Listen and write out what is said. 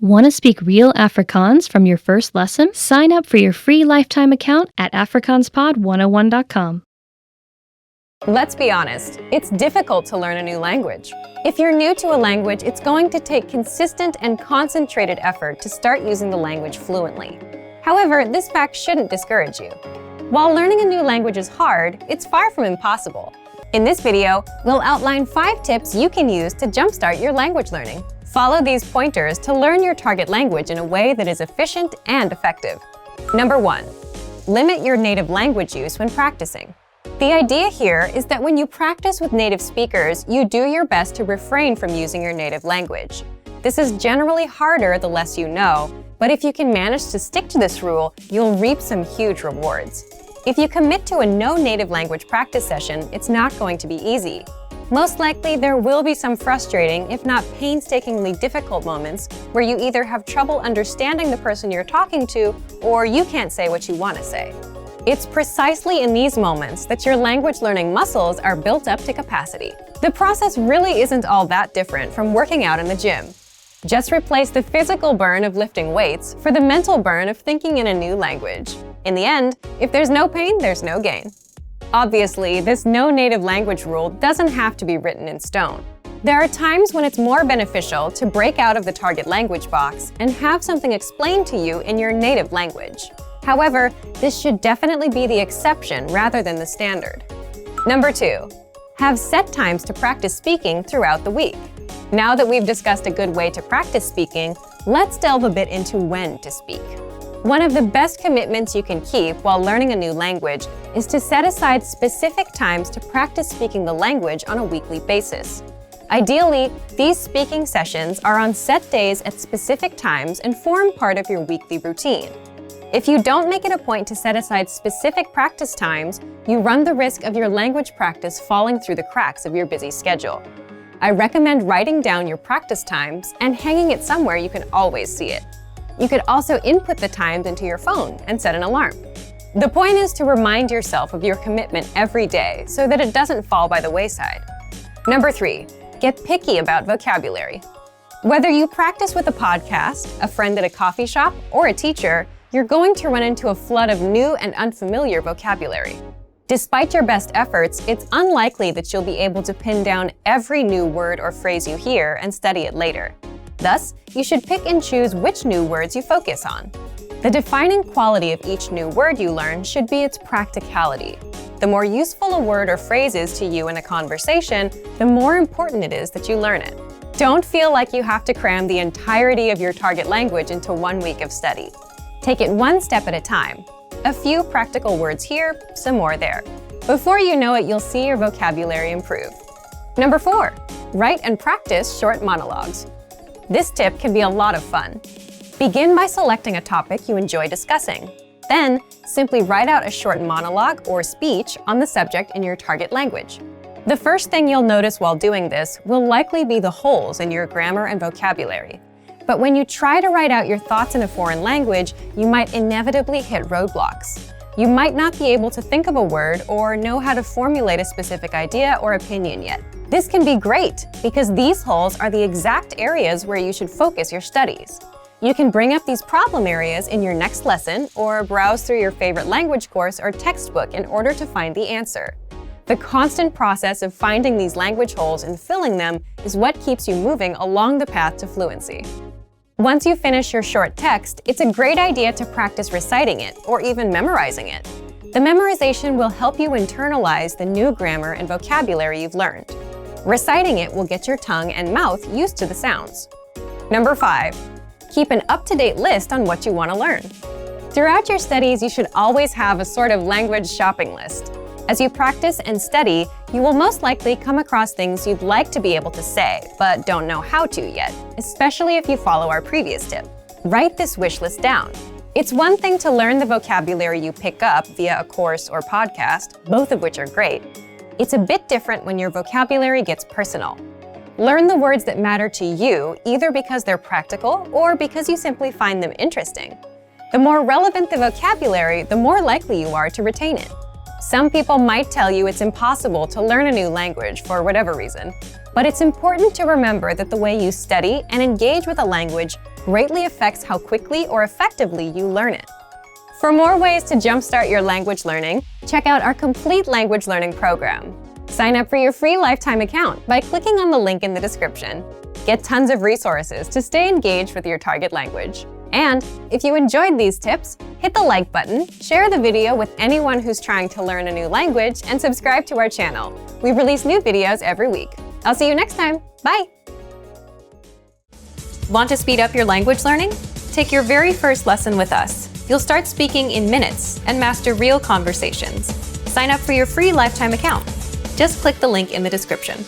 Want to speak real Afrikaans from your first lesson? Sign up for your free lifetime account at afrikaanspod101.com. Let's be honest, it's difficult to learn a new language. If you're new to a language, it's going to take consistent and concentrated effort to start using the language fluently. However, this fact shouldn't discourage you. While learning a new language is hard, it's far from impossible. In this video, we'll outline 5 tips you can use to jumpstart your language learning. Follow these pointers to learn your target language in a way that is efficient and effective. Number 1. Limit your native language use when practicing. The idea here is that when you practice with native speakers, you do your best to refrain from using your native language. This is generally harder the less you know, but if you can manage to stick to this rule, you'll reap some huge rewards. If you commit to a no native language practice session, it's not going to be easy. Most likely, there will be some frustrating, if not painstakingly difficult moments where you either have trouble understanding the person you're talking to or you can't say what you want to say. It's precisely in these moments that your language learning muscles are built up to capacity. The process really isn't all that different from working out in the gym. Just replace the physical burn of lifting weights for the mental burn of thinking in a new language. In the end, if there's no pain, there's no gain. Obviously, this no native language rule doesn't have to be written in stone. There are times when it's more beneficial to break out of the target language box and have something explained to you in your native language. However, this should definitely be the exception rather than the standard. Number 2. Have set times to practice speaking throughout the week. Now that we've discussed a good way to practice speaking, let's delve a bit into when to speak. One of the best commitments you can keep while learning a new language is to set aside specific times to practice speaking the language on a weekly basis. Ideally, these speaking sessions are on set days at specific times and form part of your weekly routine. If you don't make it a point to set aside specific practice times, you run the risk of your language practice falling through the cracks of your busy schedule. I recommend writing down your practice times and hanging it somewhere you can always see it. You could also input the times into your phone and set an alarm. The point is to remind yourself of your commitment every day so that it doesn't fall by the wayside. Number 3, get picky about vocabulary. Whether you practice with a podcast, a friend at a coffee shop, or a teacher, you're going to run into a flood of new and unfamiliar vocabulary. Despite your best efforts, it's unlikely that you'll be able to pin down every new word or phrase you hear and study it later. Thus, you should pick and choose which new words you focus on. The defining quality of each new word you learn should be its practicality. The more useful a word or phrase is to you in a conversation, the more important it is that you learn it. Don't feel like you have to cram the entirety of your target language into 1 week of study. Take it one step at a time. A few practical words here, some more there. Before you know it, you'll see your vocabulary improve. Number 4, write and practice short monologues. This tip can be a lot of fun. Begin by selecting a topic you enjoy discussing. Then, simply write out a short monologue or speech on the subject in your target language. The first thing you'll notice while doing this will likely be the holes in your grammar and vocabulary. But when you try to write out your thoughts in a foreign language, you might inevitably hit roadblocks. You might not be able to think of a word or know how to formulate a specific idea or opinion yet. This can be great because these holes are the exact areas where you should focus your studies. You can bring up these problem areas in your next lesson or browse through your favorite language course or textbook in order to find the answer. The constant process of finding these language holes and filling them is what keeps you moving along the path to fluency. Once you finish your short text, it's a great idea to practice reciting it or even memorizing it. The memorization will help you internalize the new grammar and vocabulary you've learned. Reciting it will get your tongue and mouth used to the sounds. Number 5, keep an up-to-date list on what you want to learn. Throughout your studies, you should always have a sort of language shopping list. As you practice and study, you will most likely come across things you'd like to be able to say, but don't know how to yet, especially if you follow our previous tip. Write this wish list down. It's one thing to learn the vocabulary you pick up via a course or podcast, both of which are great. It's a bit different when your vocabulary gets personal. Learn the words that matter to you, either because they're practical or because you simply find them interesting. The more relevant the vocabulary, the more likely you are to retain it. Some people might tell you it's impossible to learn a new language for whatever reason, but it's important to remember that the way you study and engage with a language greatly affects how quickly or effectively you learn it. For more ways to jumpstart your language learning, check out our complete language learning program. Sign up for your free lifetime account by clicking on the link in the description. Get tons of resources to stay engaged with your target language. And if you enjoyed these tips, hit the like button, share the video with anyone who's trying to learn a new language, and subscribe to our channel. We release new videos every week. I'll see you next time. Bye! Want to speed up your language learning? Take your very first lesson with us. You'll start speaking in minutes and master real conversations. Sign up for your free lifetime account. Just click the link in the description.